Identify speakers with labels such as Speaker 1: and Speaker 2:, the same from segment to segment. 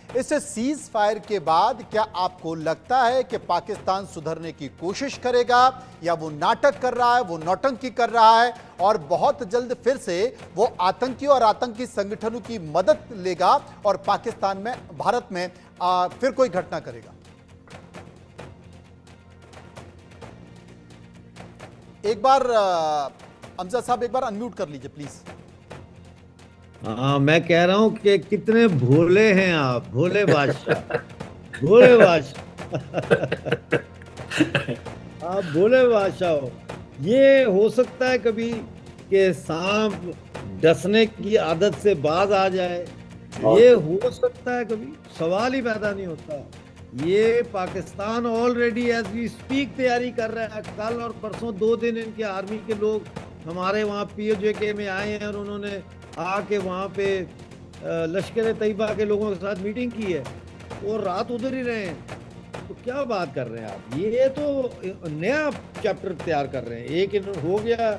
Speaker 1: इस cease fire के बाद क्या आपको लगता है कि पाकिस्तान सुधरने की कोशिश करेगा या वो नाटक कर रहा है, वो नौटंकी कर रहा है और बहुत जल्द फिर से वो आतंकी और आतंकी संगठनों की मदद लेगा और पाकिस्तान में, भारत में फिर कोई घटना करेगा? एक बार अमजद साहब एक बार अनम्यूट कर लीजिए प्लीज।
Speaker 2: हाँ, मैं कह रहा हूँ कि कितने भोले हैं आप, भोले बादशाह, भोले बादशाह। आप भोले बादशाह हो। ये हो सकता है कभी कि सांप डसने की आदत से बाज आ जाए, ये हो सकता है कभी, सवाल ही पैदा नहीं होता। ये Pakistan already as we speak तैयारी कर रहा है। कल और परसों 2 दिन इनके आर्मी के लोग हमारे वहाँ POJK में आए हैं और उन्होंने आके वहाँ पे लश्कर तैयबा के लोगों के साथ मीटिंग की है और रात उधर ही रहे हैं। तो क्या बात कर रहे हैं आप? ये तो नया चैप्टर तैयार कर रहे हैं। एक हो गया,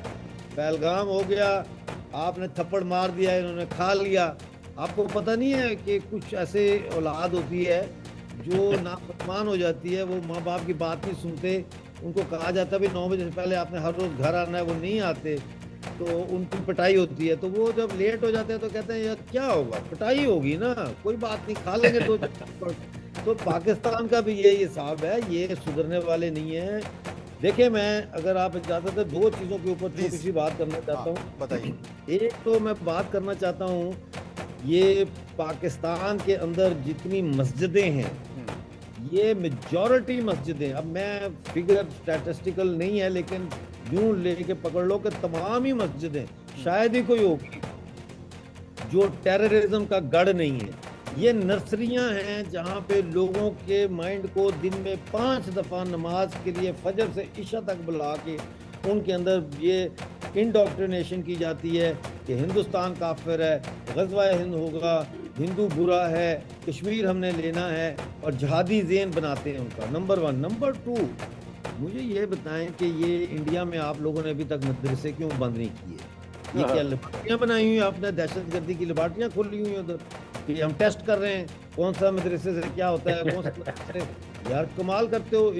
Speaker 2: पहलगाम हो गया, आपने थप्पड़ मार दिया, इन्होंने खा लिया। आपको पता नहीं है कि कुछ ऐसे औलाद होती है जो नाफरमान हो जाती है, वो माँ बाप की बात नहीं सुनते। उनको कहा जाता है भाई 9 बजे से पहले आपने हर रोज़ घर आना है, वो नहीं आते तो उनकी पिटाई होती है। तो वो जब लेट हो जाते हैं तो कहते हैं यार क्या होगा, पिटाई होगी ना, कोई बात नहीं, खा लेंगे तो पाकिस्तान का भी यही हिसाब है, ये सुधरने वाले नहीं है। देखिए, मैं अगर आप इजाजत है 2 चीज़ों के ऊपर छोटी सी बात करना चाहता हूँ।
Speaker 1: बताइए।
Speaker 2: एक तो मैं बात करना चाहता हूँ, ये पाकिस्तान के अंदर जितनी मस्जिदें हैं, ये मेजॉरिटी मस्जिदें, अब मैं फिगर स्टैटिस्टिकल नहीं है लेकिन यूं लेके पकड़ लो कि तमाम ही मस्जिदें, शायद ही कोई होगी जो टेररिज्म का गढ़ नहीं है। ये नर्सरियां हैं जहां पे लोगों के माइंड को दिन में 5 दफ़ा नमाज के लिए फजर से इशा तक बुला के उनके अंदर ये इंडोक्ट्रिनेशन की जाती है कि हिंदुस्तान काफिर है, ग़ज़वा हिंद होगा, हिंदू बुरा है, कश्मीर हमने लेना है, और जहादी ज़ेन बनाते हैं उनका। नंबर 1। नंबर 2, मुझे ये बताएं कि ये इंडिया में आप लोगों ने अभी तक मदरसे क्यों बंद नहीं किए? ये क्या लिबार्टियाँ बनाई हुई आपने, दहशतगर्दी की लिबार्टियाँ खोली हुई उधर कि हम टेस्ट कर रहे हैं कौन सा मदरसे से क्या होता है, कौन सा यार कमाल करते हो।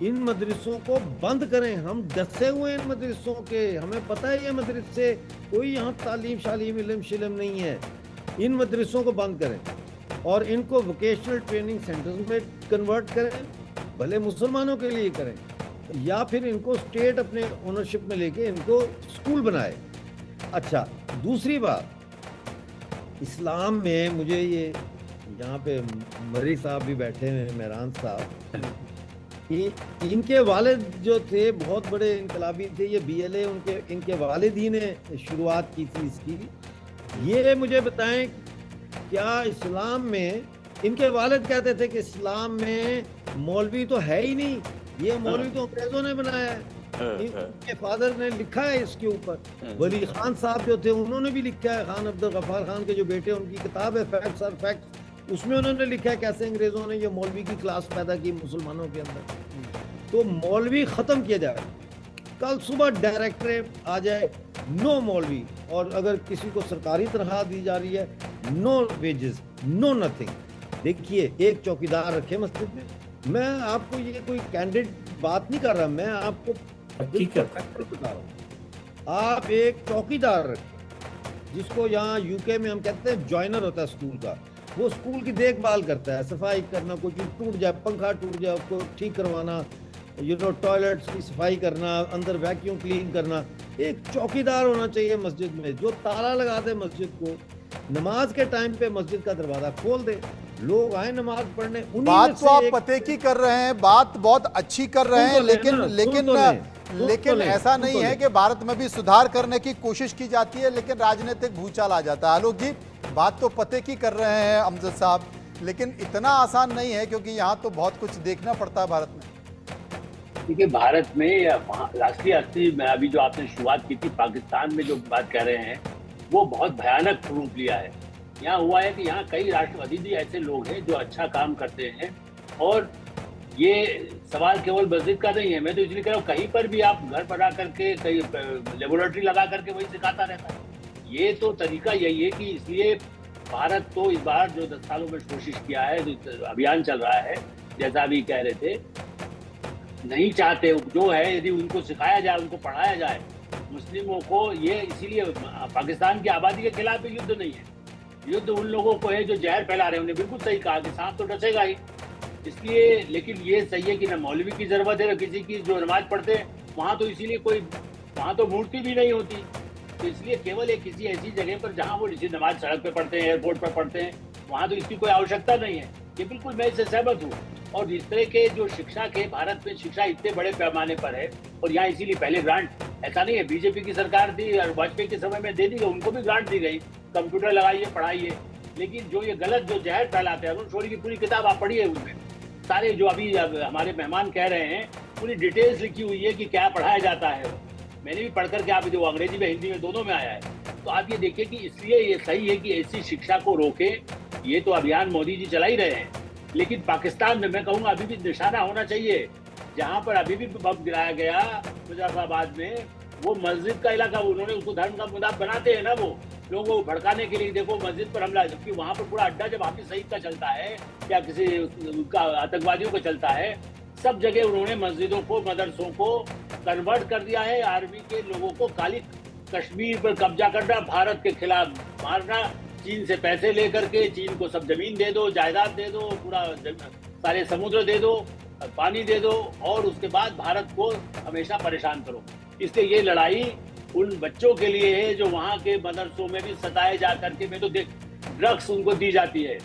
Speaker 2: इन मदरसों को बंद करें। हम डसे हुए इन मदरसों के, हमें पता है ये मदरसे कोई यहाँ तालीम शालीम इल्म शिलम नहीं है। इन मदरसों को बंद करें और इनको वोकेशनल ट्रेनिंग सेंटर्स में कन्वर्ट करें, भले मुसलमानों के लिए करें, या फिर इनको स्टेट अपने ओनरशिप में लेके इनको स्कूल बनाए। अच्छा, दूसरी बात, इस्लाम में मुझे ये यहाँ पे मरी साहब भी बैठे हैं, मेहरान साहब, इनके वालिद जो थे बहुत बड़े इनकलाबी थे, ये BLA इनके वालिद ही ने शुरुआत की थी इसकी। ये मुझे बताएं, क्या इस्लाम में, इनके वालिद कहते थे कि इस्लाम में मौलवी तो है ही नहीं, ये मौलवी तो अंग्रेजों ने बनाया है। इनके फादर ने लिखा है इसके ऊपर। वली खान साहब जो थे उन्होंने भी लिखा है, खान अब्दुल गफ्फार खान के जो बेटे, उनकी किताब है फैक्ट्स और फैक्ट्स, उसमें उन्होंने लिखा है कैसे अंग्रेजों ने ये मौलवी की क्लास पैदा की मुसलमानों के अंदर। तो मौलवी खत्म किया जाए, कल सुबह डायरेक्टरेट आ जाए, नो मौलवी, और अगर किसी को सरकारी तनख्वाह दी जा रही है, नो वेजेस, नो नथिंग। देखिए, एक चौकीदार रखे मस्जिद में। मैं आपको ये कोई कैंडिड बात नहीं कर रहा, मैं आपको बता रहा हूँ। आप एक चौकीदार रखें जिसको यहाँ UK में हम कहते हैं जॉइनर होता है स्कूल का, वो स्कूल की देखभाल करता है, सफाई करना, कोई चीज़ टूट जाए, पंखा टूट जाए उसको ठीक करवाना, टॉयलेट्स की सफाई करना, अंदर वैक्यूम क्लीन करना। एक चौकीदार होना चाहिए मस्जिद में जो ताला लगा दे मस्जिद को, नमाज के टाइम पे मस्जिद का दरवाजा खोल दे, लोग आए नमाज पढ़ने।
Speaker 1: बात तो आप पते की कर रहे हैं, बात बहुत अच्छी कर रहे हैं, लेकिन ऐसा नहीं है कि भारत में भी सुधार करने की कोशिश की जाती है लेकिन राजनीतिक भूचाल आ जाता है। आलोक जी, बात तो पते की कर रहे हैं अमजद साहब, लेकिन इतना आसान नहीं है क्योंकि यहाँ तो बहुत कुछ देखना पड़ता है भारत में।
Speaker 3: देखिए, भारत में राष्ट्रीय अस्थिति में अभी जो आपने शुरुआत की थी, पाकिस्तान में जो बात कह रहे हैं वो बहुत भयानक रूप लिया है। यहाँ हुआ है कि यहाँ कई राष्ट्रवादी भी ऐसे लोग हैं जो अच्छा काम करते हैं, और ये सवाल केवल मस्जिद का नहीं है। मैं तो इसलिए कह रहा हूँ, कहीं पर भी आप घर बना करके, कहीं लेबोरेटरी लगा करके वही सिखाता रहता है। ये तो तरीका यही है कि इसलिए भारत तो इस बार जो 10 सालों में कोशिश किया है, जो अभियान चल रहा है, जैसा अभी कह रहे थे, नहीं चाहते जो है, यदि उनको सिखाया जाए, उनको पढ़ाया जाए मुस्लिमों को, ये इसीलिए पाकिस्तान की आबादी के खिलाफ युद्ध नहीं है, युद्ध उन लोगों को है जो जहर फैला रहे हैं। उन्हें बिल्कुल सही कहा कि सांप तो डसेगा ही, इसलिए। लेकिन ये सही है कि न मौलवी की जरूरत है, न किसी की जो नमाज पढ़ते हैं वहां तो इसीलिए कोई, वहां तो मूर्ति भी नहीं होती, तो इसलिए केवल एक किसी ऐसी जगह पर जहां वो इसी नमाज सड़क पे पढ़ते हैं, एयरपोर्ट पर पढ़ते हैं, वहां तो इसकी कोई आवश्यकता नहीं है। ये बिल्कुल मैं इससे सहमत हूँ। और इस तरह के जो शिक्षा के, भारत में शिक्षा इतने बड़े पैमाने पर है, और यहाँ इसीलिए पहले ग्रांट, ऐसा नहीं है, बीजेपी की सरकार थी और वाजपेयी के समय में दे दी गई, उनको भी ग्रांट दी गई, कंप्यूटर लगाइए, पढ़ाइए। लेकिन जो ये गलत जो जहर फैलाते हैं, अरुण शौरी की पूरी किताब आप पढ़िए, उसमें सारे जो अभी हमारे मेहमान कह रहे हैं, पूरी डिटेल्स लिखी हुई है कि क्या पढ़ाया जाता है। मैंने भी पढ़ करके, आप जो अंग्रेजी में, हिंदी में, दोनों में आया है, तो आप ये देखिए कि इसलिए ये सही है कि ऐसी शिक्षा को रोके। ये तो अभियान मोदी जी चला ही रहे हैं, लेकिन पाकिस्तान में मैं कहूँगा अभी भी निशाना होना चाहिए। जहाँ पर अभी भी बम गिराया गया मुजफ्फराबाद में, वो मस्जिद का इलाका, उन्होंने उसको धर्म का मुद्दा बनाते हैं ना, वो लोगों को भड़काने के लिए। देखो मस्जिद पर हमला, जबकि वहाँ पर पूरा अड्डा जब हाफिज सईद का चलता है या किसी उनका आतंकवादियों का चलता है, सब जगह उन्होंने मस्जिदों को, मदरसों को कन्वर्ट कर दिया है। आर्मी के लोगों को काली कश्मीर पर कब्जा करना, भारत के खिलाफ मारना, चीन से पैसे लेकर के, चीन को सब जमीन दे दो, जायदाद दे दो, पूरा सारे समुद्र दे दो, पानी दे दो, और उसके बाद भारत को हमेशा परेशान करो। इसलिए ये लड़ाई उन बच्चों के लिए है जो वहाँ के मदरसों में भी सताए जा करके, मैं तो देख, ड्रग्स उनको दी जाती है,